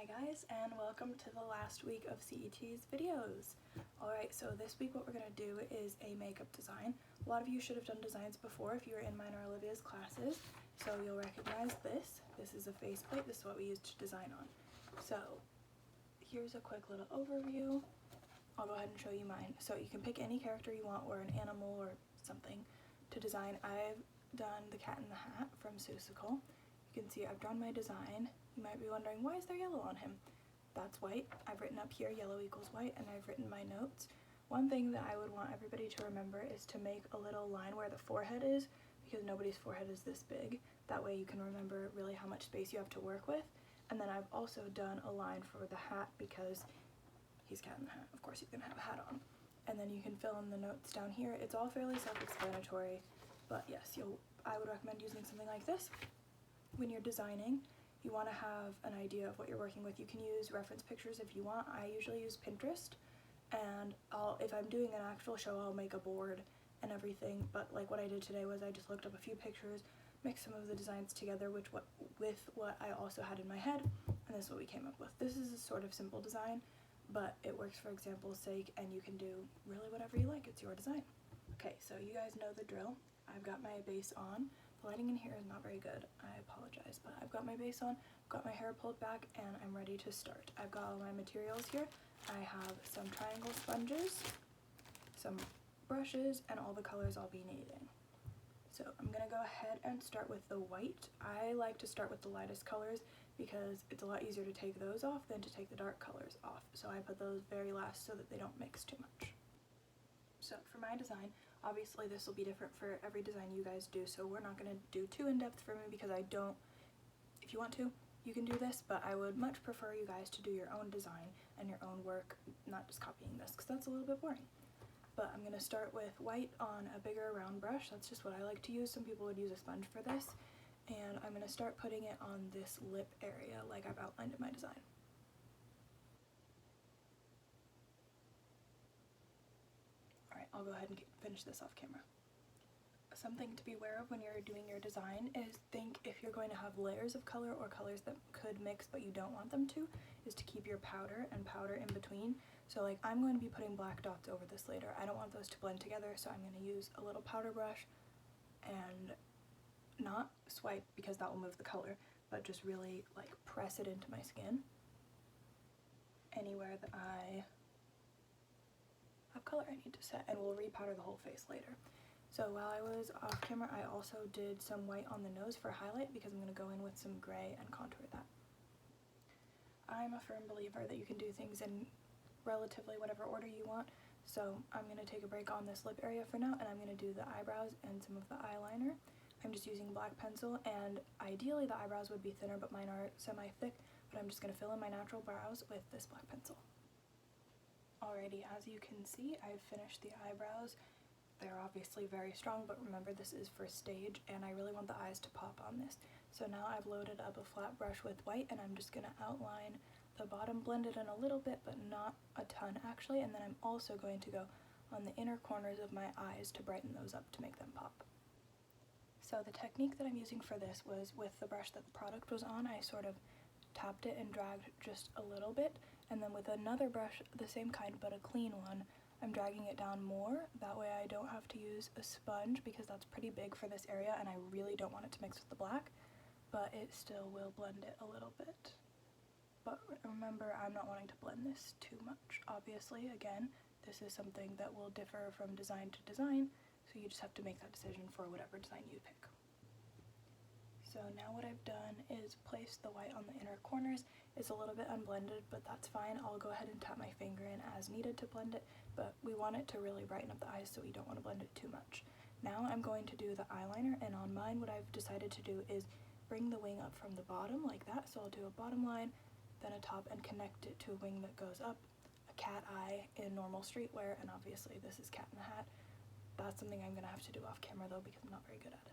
Hi guys, and welcome to the last week of CET's videos. Alright, so this week what we're going to do is a makeup design. A lot of you should have done designs before if you were in mine or Olivia's classes, so you'll recognize this. This is a faceplate. This is what we used to design on. So here's a quick little overview. I'll go ahead and show you mine. So you can pick any character you want or an animal or something to design. I've done the Cat in the Hat from Seussical. You can see I've drawn my design. You might be wondering, why is there yellow on him? That's white. I've written up here yellow equals white, and I've written my notes. One thing that I would want everybody to remember is to make a little line where the forehead is, because nobody's forehead is this big. That way you can remember really how much space you have to work with. And then I've also done a line for the hat because he's Cat in the Hat. Of course he's gonna have a hat on. And then you can fill in the notes down here. It's all fairly self-explanatory, but yes, I would recommend using something like this. When you're designing, you want to have an idea of what you're working with. You can use reference pictures if you want. I usually use Pinterest, and if I'm doing an actual show, I'll make a board and everything, but like what I did today was I just looked up a few pictures, mixed some of the designs together with what I also had in my head, and this is what we came up with. This is a sort of simple design, but it works for example's sake, and you can do really whatever you like. It's your design. Okay, so you guys know the drill. I've got my base on. The lighting in here is not very good, I apologize, but I've got my base on, got my hair pulled back, and I'm ready to start. I've got all my materials here. I have some triangle sponges, some brushes, and all the colors I'll be needing. So I'm gonna go ahead and start with the white. I like to start with the lightest colors because it's a lot easier to take those off than to take the dark colors off. So I put those very last so that they don't mix too much. So for my design, obviously this will be different for every design you guys do, so we're not going to do too in-depth for me because I don't. If you want to, you can do this, but I would much prefer you guys to do your own design and your own work, not just copying this, because that's a little bit boring. But I'm going to start with white on a bigger round brush. That's just what I like to use. Some people would use a sponge for this, and I'm going to start putting it on this lip area like I've outlined in my design. I'll go ahead and finish this off camera. Something to be aware of when you're doing your design is think if you're going to have layers of color or colors that could mix but you don't want them to, is to keep your powder and powder in between. So like I'm going to be putting black dots over this later. I don't want those to blend together, so I'm going to use a little powder brush and not swipe because that will move the color, but just really like press it into my skin anywhere that I have color I need to set, and we'll repowder the whole face later. So while I was off camera, I also did some white on the nose for highlight because I'm going to go in with some gray and contour that. I'm a firm believer that you can do things in relatively whatever order you want, so I'm going to take a break on this lip area for now, and I'm going to do the eyebrows and some of the eyeliner. I'm just using black pencil, and ideally the eyebrows would be thinner, but mine are semi-thick, but I'm just going to fill in my natural brows with this black pencil. Alrighty, as you can see, I've finished the eyebrows. They're obviously very strong, but remember this is for stage, and I really want the eyes to pop on this. So now I've loaded up a flat brush with white, and I'm just going to outline the bottom, blend it in a little bit, but not a ton actually, and then I'm also going to go on the inner corners of my eyes to brighten those up to make them pop. So the technique that I'm using for this was with the brush that the product was on, I sort of tapped it and dragged just a little bit, and then with another brush, the same kind but a clean one, I'm dragging it down more. That way I don't have to use a sponge because that's pretty big for this area and I really don't want it to mix with the black, but it still will blend it a little bit. But remember, I'm not wanting to blend this too much. Obviously, again, this is something that will differ from design to design, so you just have to make that decision for whatever design you pick. So now what I've done is place the white on the inner corners. It's a little bit unblended, but that's fine. I'll go ahead and tap my finger in as needed to blend it, but we want it to really brighten up the eyes, so we don't want to blend it too much. Now I'm going to do the eyeliner, and on mine what I've decided to do is bring the wing up from the bottom like that. So I'll do a bottom line, then a top, and connect it to a wing that goes up, a cat eye in normal streetwear, and obviously this is Cat in the Hat. That's something I'm going to have to do off camera though because I'm not very good at it.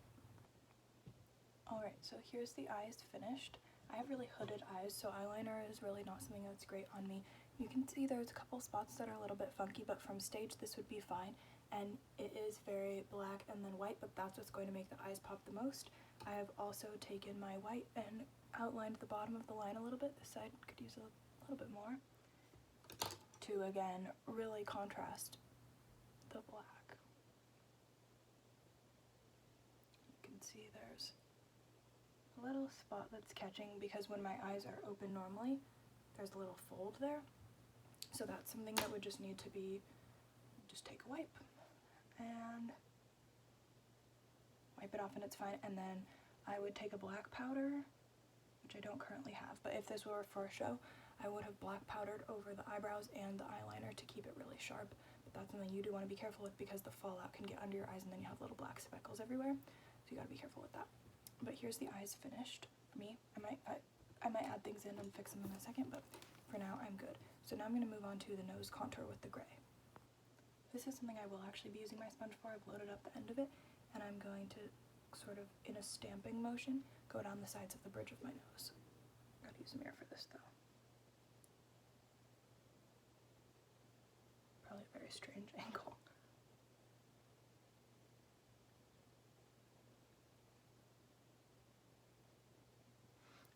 Alright, so here's the eyes finished. I have really hooded eyes, so eyeliner is really not something that's great on me. You can see there's a couple spots that are a little bit funky, but from stage this would be fine. And it is very black and then white, but that's what's going to make the eyes pop the most. I have also taken my white and outlined the bottom of the line a little bit. This side could use a little bit more to, again, really contrast the black. You can see there's a little spot that's catching because when my eyes are open normally, there's a little fold there. So that's something that would just need to be, just take a wipe and wipe it off and it's fine. And then I would take a black powder, which I don't currently have, but if this were for a show, I would have black powdered over the eyebrows and the eyeliner to keep it really sharp. But that's something you do want to be careful with because the fallout can get under your eyes and then you have little black speckles everywhere. So you gotta be careful with that. But here's the eyes finished for me. I might add things in and fix them in a second, but for now I'm good. So now I'm gonna move on to the nose contour with the gray. This is something I will actually be using my sponge for. I've loaded up the end of it, and I'm going to sort of, in a stamping motion, go down the sides of the bridge of my nose. Gotta use a mirror for this though. Probably a very strange angle.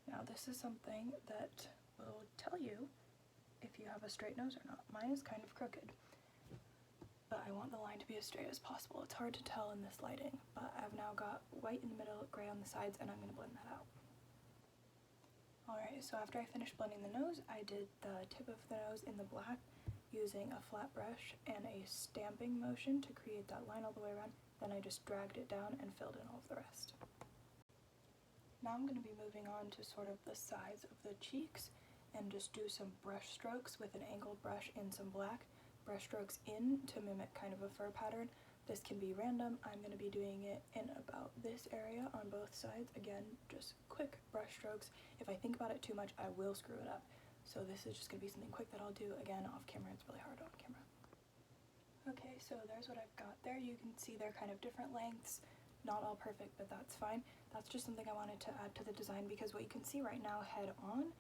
Now this is something that will tell you if you have a straight nose or not. Mine is kind of crooked, but I want the line to be as straight as possible. It's hard to tell in this lighting, but I've now got white in the middle, gray on the sides, and I'm going to blend that out. Alright, so after I finished blending the nose, I did the tip of the nose in the black using a flat brush and a stamping motion to create that line all the way around. Then I just dragged it down and filled in all of the rest. Now I'm going to be moving on to sort of the sides of the cheeks and just do some brush strokes with an angled brush in some black. Brush strokes in to mimic kind of a fur pattern. This can be random. I'm going to be doing it in about this area on both sides. Again, just quick brush strokes. If I think about it too much, I will screw it up. So this is just going to be something quick that I'll do. Again, off camera, it's really hard on camera. Okay, so there's what I've got there. You can see they're kind of different lengths. Not all perfect, but that's fine. That's just something I wanted to add to the design because what you can see right now head on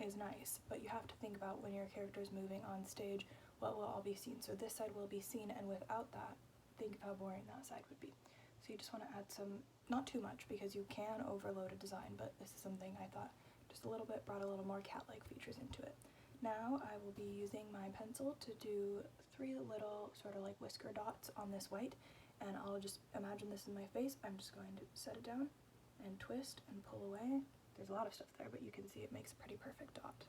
is nice, but you have to think about when your character is moving on stage, what will all be seen. So this side will be seen, and without that, think of how boring that side would be. So you just want to add some, not too much because you can overload a design, but this is something I thought just a little bit brought a little more cat-like features into it. Now I will be using my pencil to do 3 little sort of like whisker dots on this white, and I'll just imagine this in my face. I'm just going to set it down and twist and pull away. There's a lot of stuff there, but you can see it makes a pretty perfect dot.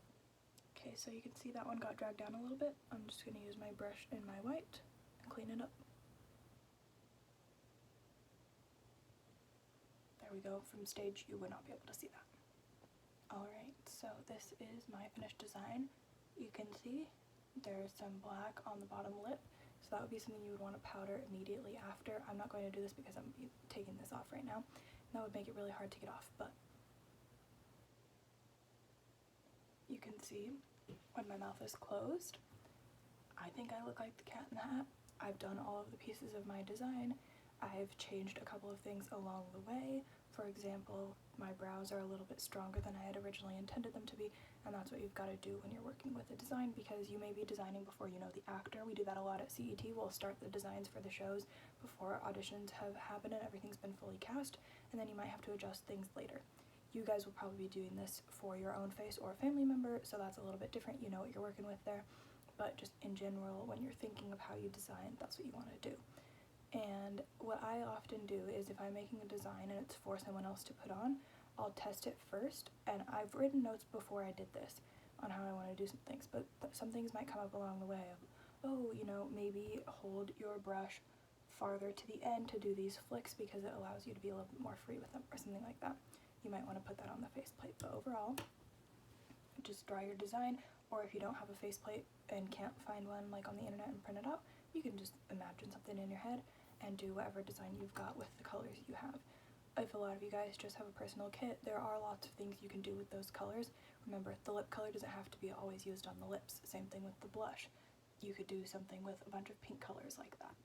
Okay, so you can see that one got dragged down a little bit. I'm just going to use my brush in my white and clean it up. There we go. From stage, you would not be able to see that. Alright, so this is my finished design. You can see there's some black on the bottom lip, so that would be something you would want to powder immediately after. I'm not going to do this because I'm taking this off right now. That would make it really hard to get off, but you can see when my mouth is closed, I think I look like the cat in the hat. I've done all of the pieces of my design. I've changed a couple of things along the way. For example, my brows are a little bit stronger than I had originally intended them to be, and that's what you've got to do when you're working with a design, because you may be designing before you know the actor. We do that a lot at CET. We'll start the designs for the shows before auditions have happened and everything's been fully cast, and then you might have to adjust things later. You guys will probably be doing this for your own face or a family member, so that's a little bit different. You know what you're working with there, but just in general, when you're thinking of how you design, that's what you want to do. And what I often do is if I'm making a design and it's for someone else to put on, I'll test it first, and I've written notes before I did this on how I want to do some things, but some things might come up along the way of, oh, you know, maybe hold your brush farther to the end to do these flicks because it allows you to be a little bit more free with them or something like that. You might want to put that on the faceplate, but overall, just draw your design, or if you don't have a faceplate and can't find one like on the internet and print it out, you can just imagine something in your head and do whatever design you've got with the colors you have. If a lot of you guys just have a personal kit, there are lots of things you can do with those colors. Remember, the lip color doesn't have to be always used on the lips. Same thing with the blush. You could do something with a bunch of pink colors like that.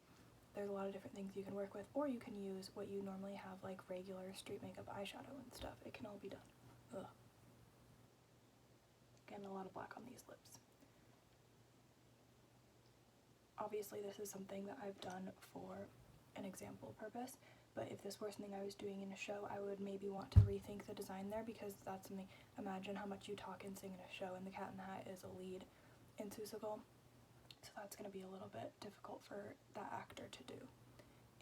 There's a lot of different things you can work with, or you can use what you normally have, like regular street makeup eyeshadow and stuff. It can all be done. Ugh. Again, a lot of black on these lips. Obviously, this is something that I've done for an example purpose, but if this were something I was doing in a show, I would maybe want to rethink the design there, because that's something, imagine how much you talk and sing in a show, and the Cat in the Hat is a lead in Seussical, so that's going to be a little bit difficult for that actor to do.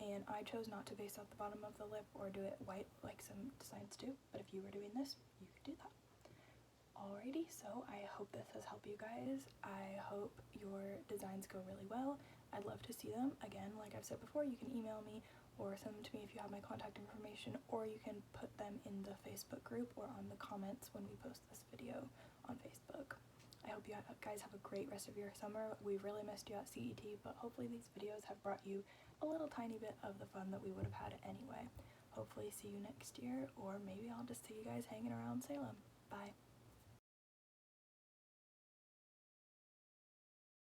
And I chose not to base out the bottom of the lip or do it white like some designs do, but if you were doing this, you could do that. Alrighty, so I hope this has helped you guys. I hope your designs go really well. I'd love to see them. Again, like I've said before, you can email me or send them to me if you have my contact information, or you can put them in the Facebook group or on the comments when we post this video on Facebook. I hope you guys have a great rest of your summer. We've really missed you at CET, but hopefully these videos have brought you a little tiny bit of the fun that we would have had anyway. Hopefully see you next year, or maybe I'll just see you guys hanging around Salem. Bye.